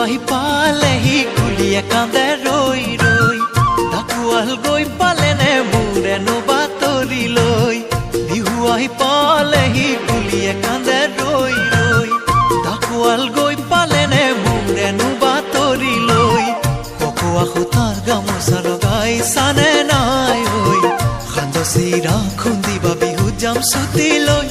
আহি পালেহি কুলিয়ে কান্দে ৰৈ ৰৈ ঢাকুৱাল গৈ পালেনে মোৰেনো বাতৰি লৈ বিহু আহি পালেহি কুলিয়ে কান্দে ৰৈ ৰৈ ঢাকুৱাল গৈ পালেনে মোৰেনো বাতৰি লৈ ককোৱা সূতাৰ গামোচা লগাইছানে নাই ঐ সান্দহ চিৰা খুন্দিবা বিহুত যাম ছুটি লৈ